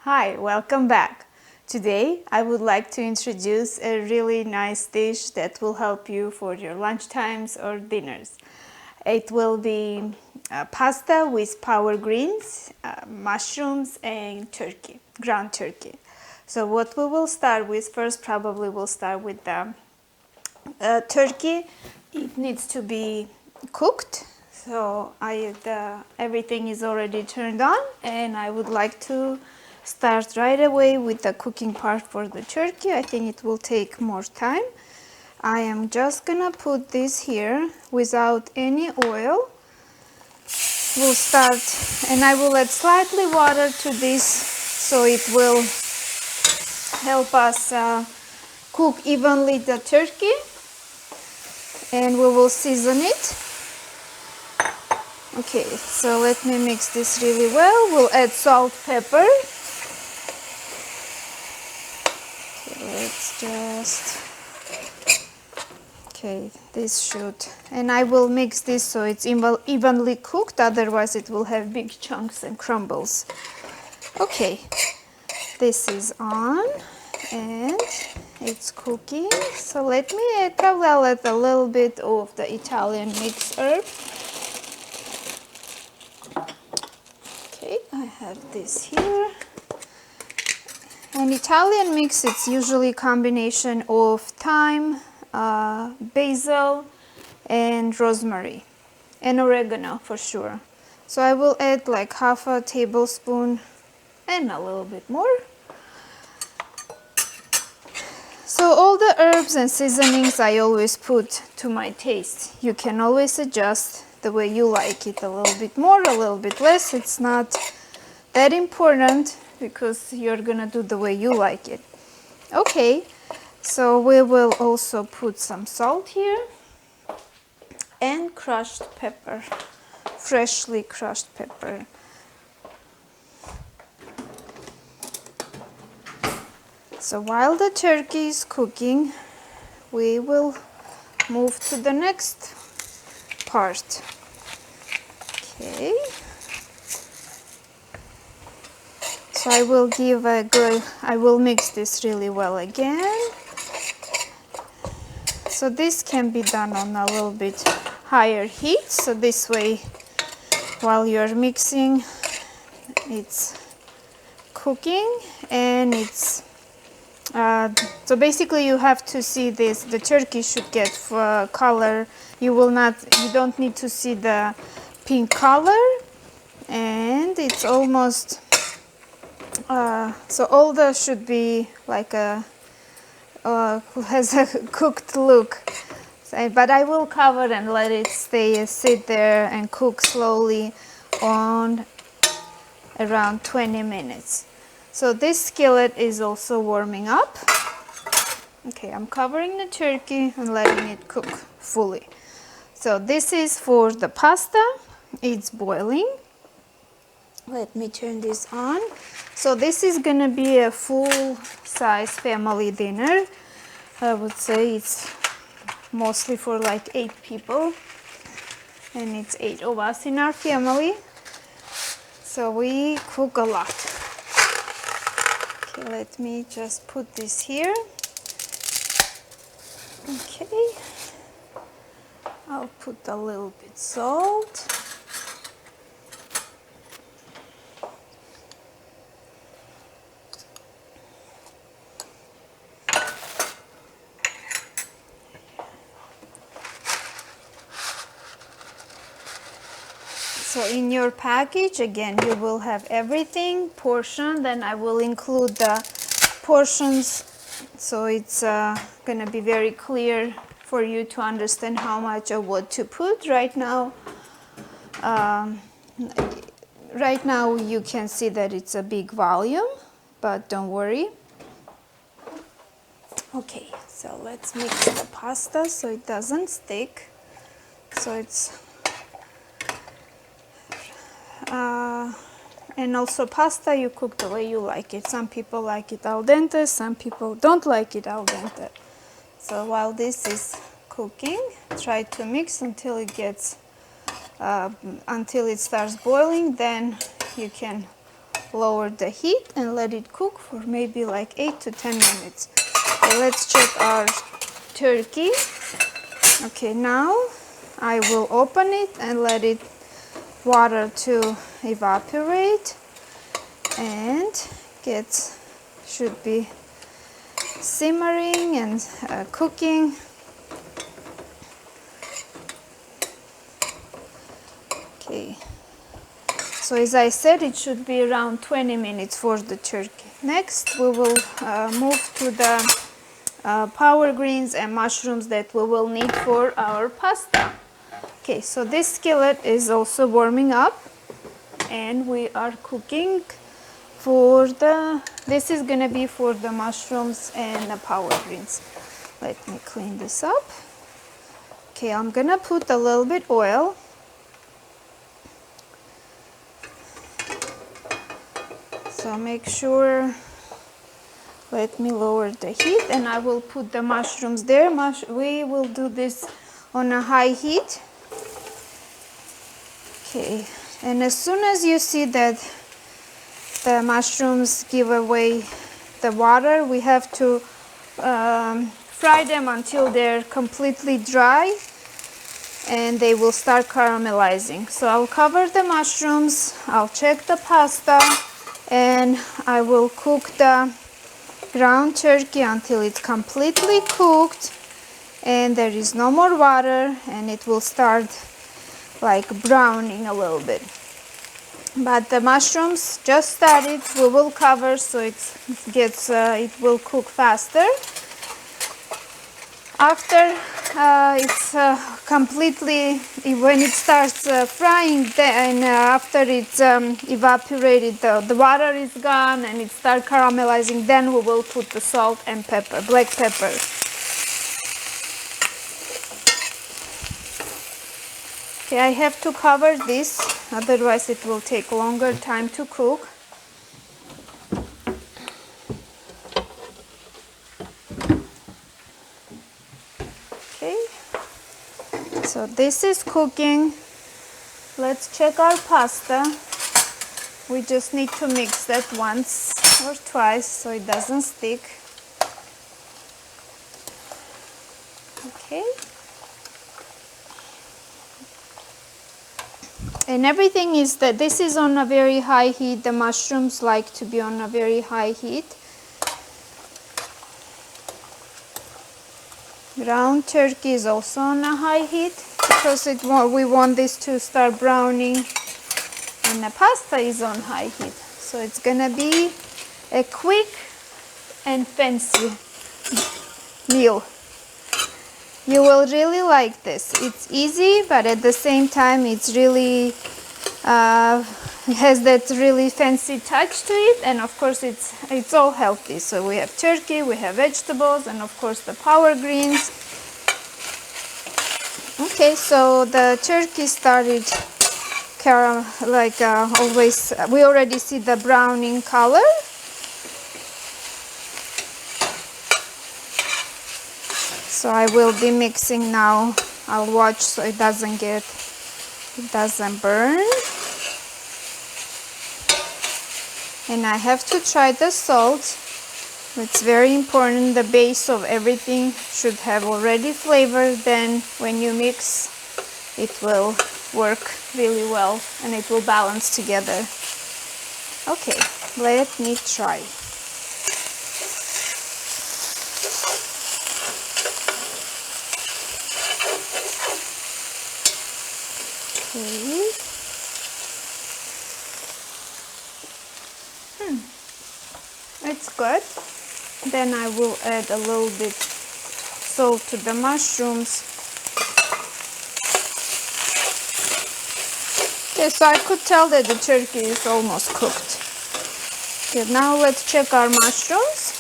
Hi, welcome back. Today I would like to introduce a really nice dish that will help you for your lunchtimes or dinners. It will be pasta with power greens, mushrooms and turkey, ground turkey. So what we will start with first, probably we'll start with the turkey. It needs to be cooked. So everything is already turned on and I would like to start right away with the cooking part for the turkey. I think it will take more time. I am just gonna put this here without any oil. We'll start and I will add slightly water to this so it will help us cook evenly the turkey, and we will season it. Okay, so let me mix this really well. We'll add salt, pepper. Let's just, okay, this should, and I will mix this so it's evenly cooked, otherwise it will have big chunks and crumbles. Okay, this is on and it's cooking. So let me add, probably I'll add a little bit of the Italian mixed herb. Okay, I have this here. An Italian mix, it's usually a combination of thyme, basil and rosemary and oregano for sure. So I will add like half a tablespoon and a little bit more. So all the herbs and seasonings I always put to my taste. You can always adjust the way you like it, a little bit more, a little bit less. It's not that important because you're gonna do the way you like it. Okay, so we will also put some salt here and crushed pepper, freshly crushed pepper. So while the turkey is cooking, we will move to the next part. Okay. So I will give a good, I will mix this really well again. So this can be done on a little bit higher heat. So this way, while you're mixing, it's cooking and it's, so basically you have to see this, the turkey should get color. You don't need to see the pink color, and it's almost, so all the should be like has a cooked look. So, but I will cover and let it sit there and cook slowly on around 20 minutes. So this skillet is also warming up. Okay, I'm covering the turkey and letting it cook fully. So this is for the pasta. It's boiling. Let me turn this on. So this is gonna be a full-size family dinner. I would say it's mostly for like 8 people, and it's 8 of us in our family. So we cook a lot. Okay, let me just put this here. Okay, I'll put a little bit salt. So in your package, again, you will have everything portioned, and I will include the portions, so it's gonna be very clear for you to understand how much of what to put. Right now you can see that it's a big volume, but don't worry. Okay, so let's mix the pasta so it doesn't stick. So it's and also pasta you cook the way you like it. Some people like it al dente, some people don't like it al dente. So while this is cooking, try to mix until it gets until it starts boiling. Then you can lower the heat and let it cook for maybe like 8 to 10 minutes. Okay, let's check our turkey. Okay, now I will open it and let it water to evaporate, and should be simmering and cooking. Okay, so as I said, it should be around 20 minutes for the turkey. Next, we will move to the power greens and mushrooms that we will need for our pasta. Okay, so this skillet is also warming up, and we are cooking for this is gonna be for the mushrooms and the power greens. Let me clean this up. Okay, I'm gonna put a little bit oil. So make sure, let me lower the heat, and I will put the mushrooms there. We will do this on a high heat. Okay, and as soon as you see that the mushrooms give away the water, we have to fry them until they're completely dry and they will start caramelizing. So I'll cover the mushrooms, I'll check the pasta, and I will cook the ground turkey until it's completely cooked and there is no more water, and it will start like browning a little bit. But the mushrooms just started, we will cover so it will cook faster. After it's completely, when it starts frying, and after it's evaporated, the water is gone and it starts caramelizing, then we will put the salt and pepper, black pepper. Okay, I have to cover this, otherwise it will take longer time to cook. Okay, so this is cooking. Let's check our pasta. We just need to mix that once or twice so it doesn't stick. Okay. And everything is that this is on a very high heat. The mushrooms like to be on a very high heat. Ground turkey is also on a high heat because we want this to start browning, and the pasta is on high heat. So it's gonna be a quick and fancy meal. You will really like this. It's easy, but at the same time it's really has that really fancy touch to it, and of course it's all healthy. So we have turkey, we have vegetables, and of course the power greens. Okay, so the turkey started always, we already see the browning color. So I will be mixing now. I'll watch so it doesn't burn. And I have to try the salt. It's very important. The base of everything should have already flavor. Then when you mix, it will work really well and it will balance together. Okay, let me try. Okay. It's good. Then I will add a little bit salt to the mushrooms. Okay, so I could tell that the turkey is almost cooked. Okay, now let's check our mushrooms.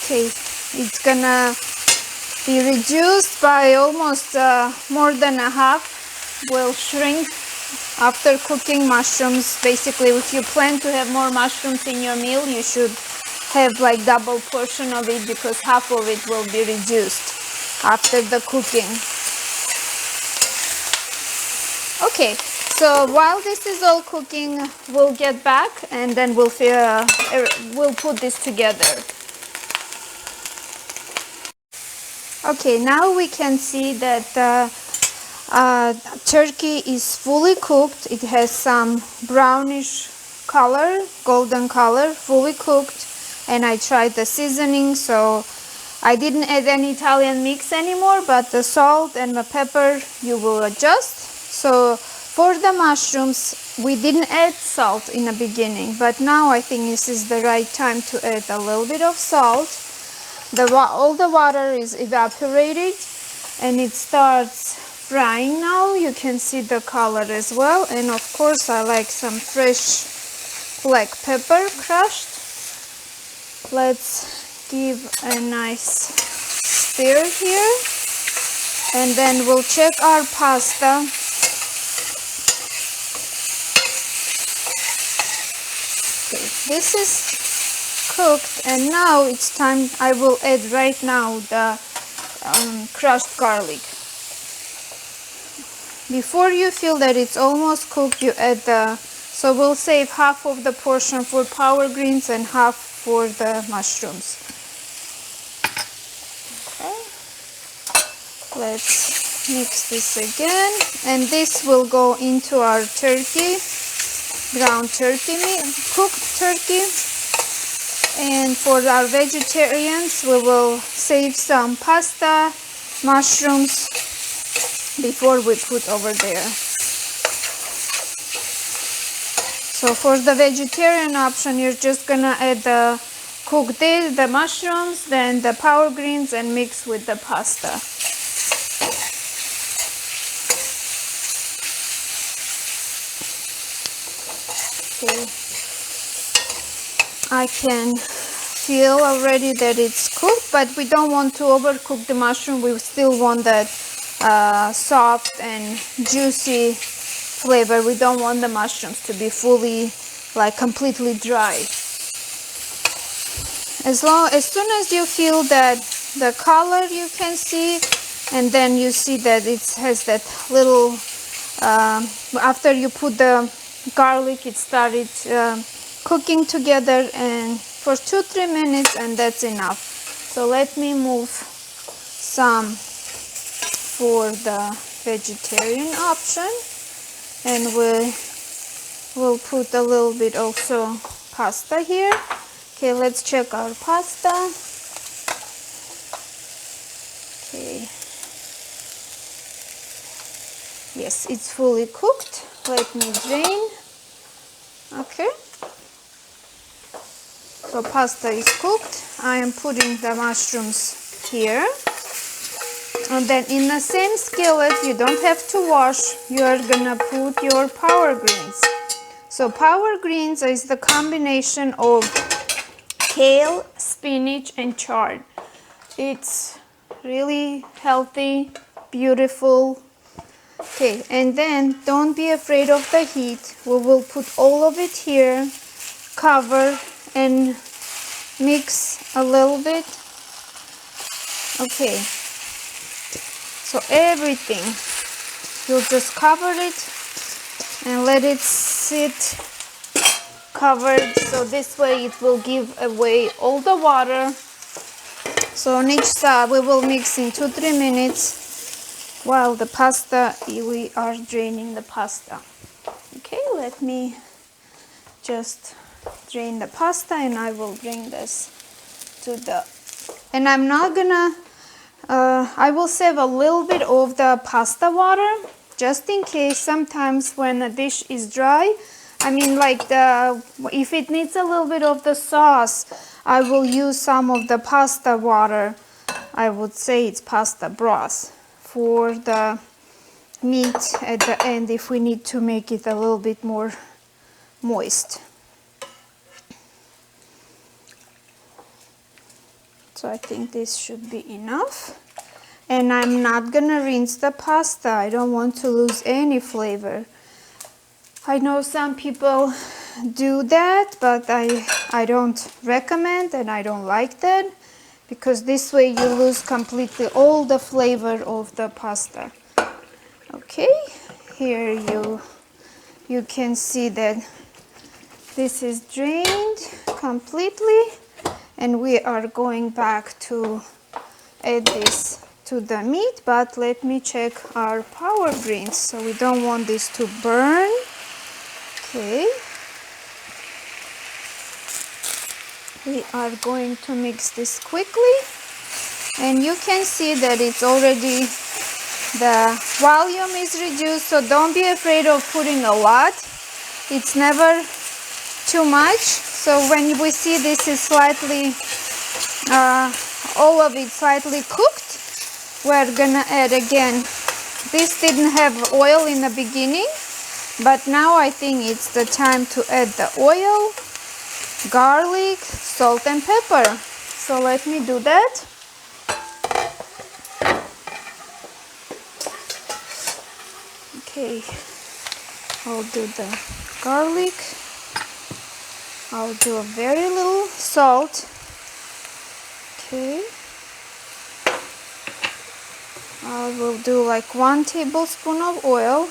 Okay, it's gonna be reduced by almost more than a half. Will shrink After cooking mushrooms, basically if you plan to have more mushrooms in your meal, you should have like double portion of it, because half of it will be reduced after the cooking. Okay, so while this is all cooking, we'll get back and then we'll put this together. Okay, now we can see that turkey is fully cooked. It has some brownish color, golden color, fully cooked. And I tried the seasoning, so I didn't add any Italian mix anymore, but the salt and the pepper you will adjust. So for the mushrooms, we didn't add salt in the beginning, but now I think this is the right time to add a little bit of salt. All the water is evaporated and it starts frying now. You can see the color as well. And of course I like some fresh black pepper crushed. Let's give a nice stir here. And then we'll check our pasta. Okay, this is cooked, and now it's time. I will add right now the crushed garlic. Before you feel that it's almost cooked, you add so we'll save half of the portion for power greens and half for the mushrooms. Okay, let's mix this again, and this will go into our turkey, ground turkey, cooked turkey. And for our vegetarians, we will save some pasta, mushrooms before we put over there. So for the vegetarian option, you're just gonna add the mushrooms, then the power greens, and mix with the pasta. Okay. I can feel already that it's cooked, but we don't want to overcook the mushroom. We still want that soft and juicy flavor. We don't want the mushrooms to be fully, like completely dry. As soon as you feel that the color you can see, and then you see that it has that little, after you put the garlic, it started cooking together, and for 2-3 minutes, and that's enough. So let me move some for the vegetarian option, and we'll put a little bit also pasta here. Okay, let's check our pasta. Okay, yes, it's fully cooked. Let me drain. Okay, so pasta is cooked. I am putting the mushrooms here, and then in the same skillet, you don't have to wash, you are gonna put your power greens. So power greens is the combination of kale, spinach, and chard. It's really healthy, beautiful. Okay, and then don't be afraid of the heat. We will put all of it here, cover, and mix a little bit. Okay, so everything, you'll just cover it and let it sit covered, so this way it will give away all the water. So on each side we will mix in 2-3 minutes while the pasta, we are draining the pasta. Okay, let me just drain the pasta, and I will bring this to the, and I'm not gonna I will save a little bit of the pasta water just in case. Sometimes when a dish is dry, I mean, like if it needs a little bit of the sauce, I will use some of the pasta water. I would say it's pasta broth for the meat at the end if we need to make it a little bit more moist. So I think this should be enough. And I'm not gonna rinse the pasta. I don't want to lose any flavor. I know some people do that, but I don't recommend and I don't like that, because this way you lose completely all the flavor of the pasta. Okay, here you can see that this is drained completely, and we are going back to add this to the meat. But let me check our power greens, so we don't want this to burn. Okay, we are going to mix this quickly, and you can see that it's already, the volume is reduced, so don't be afraid of putting a lot. It's never too much. So when we see this is slightly, all of it slightly cooked, we're gonna add again. This didn't have oil in the beginning, but now I think it's the time to add the oil, garlic, salt and pepper. So let me do that. Okay, I'll do the garlic. I'll do a very little salt. Okay. I will do like 1 tablespoon of oil.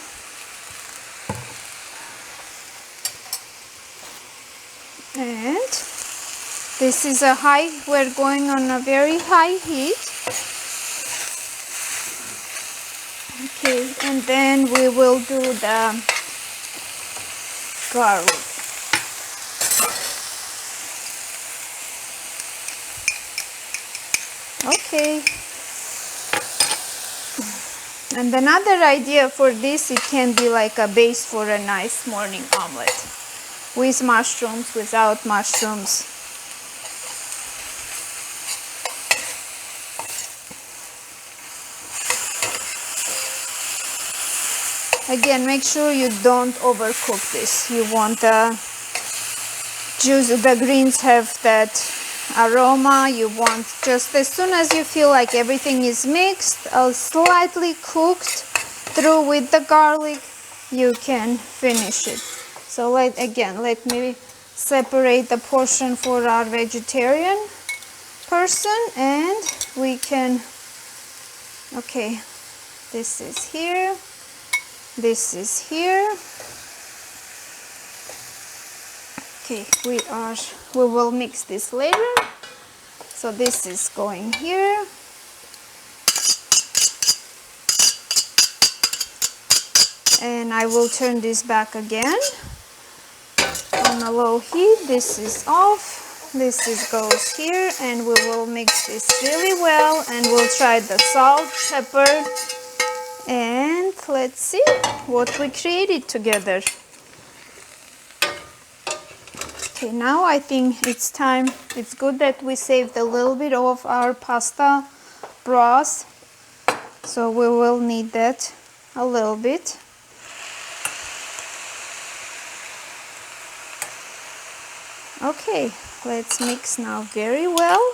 And this is a high, we're going on a very high heat. Okay, and then we will do the garlic. Okay. And another idea for this, it can be like a base for a nice morning omelet. With mushrooms, without mushrooms. Again, make sure you don't overcook this. You want the juice, the greens have that aroma. You want just as soon as you feel like everything is mixed, slightly cooked through with the garlic, you can finish it. So let me separate the portion for our vegetarian person, and we can, okay, this is here, this is here. Okay, we will mix this later. So this is going here. And I will turn this back again on a low heat. This is off. This goes here, and we will mix this really well, and we'll try the salt, pepper, and let's see what we created together. Okay, now I think it's time. It's good that we saved a little bit of our pasta broth, so we will need that a little bit. Okay, let's mix now very well,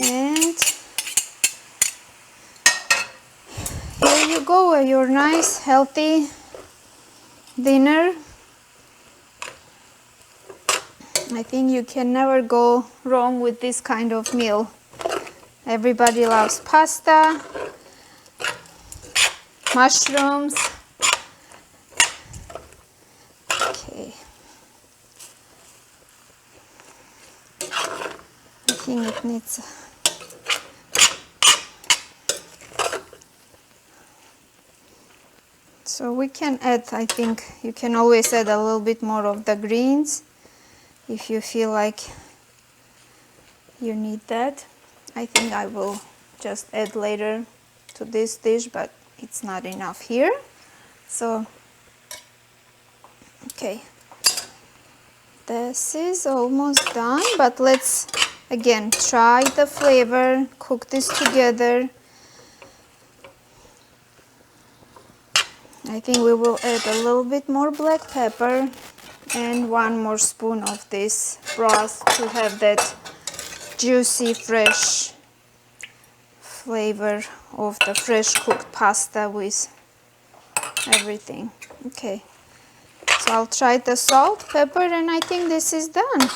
and here you go, your nice healthy dinner. I think you can never go wrong with this kind of meal. Everybody loves pasta, mushrooms. Okay. I think it needs. So we can add, I think you can always add a little bit more of the greens if you feel like you need that. I think I will just add later to this dish, but it's not enough here. So, okay. This is almost done, but let's again try the flavor, cook this together. I think we will add a little bit more black pepper and 1 more spoon of this broth to have that juicy, fresh flavor of the fresh cooked pasta with everything. Okay, So I'll try the salt, pepper, and I think this is done.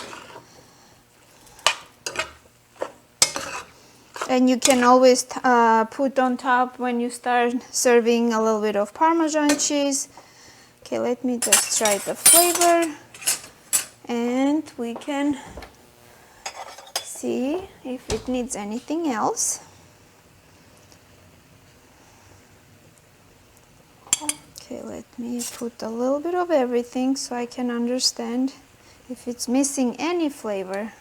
And you can always put on top when you start serving a little bit of Parmesan cheese. Okay, let me just try the flavor and we can see if it needs anything else. Okay, let me put a little bit of everything so I can understand if it's missing any flavor.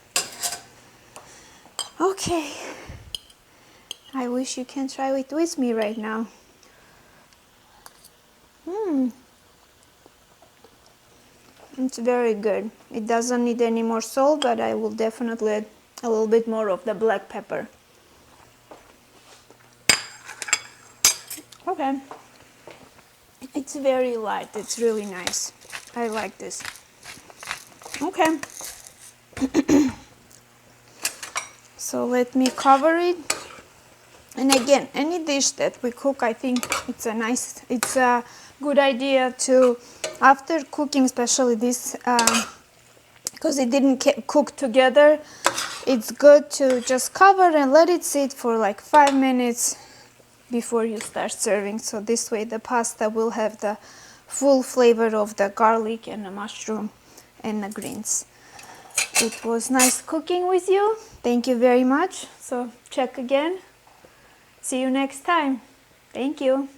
Okay, I wish you can try it with me right now. It's very good. It doesn't need any more salt, but I will definitely add a little bit more of the black pepper. Okay. It's very light. It's really nice. I like this. Okay. So let me cover it. And again, any dish that we cook, I think it's a good idea to, after cooking, especially this, because it didn't cook together, it's good to just cover and let it sit for like 5 minutes before you start serving. So this way the pasta will have the full flavor of the garlic and the mushroom and the greens. It was nice cooking with you. Thank you very much. So check again. See you next time. Thank you.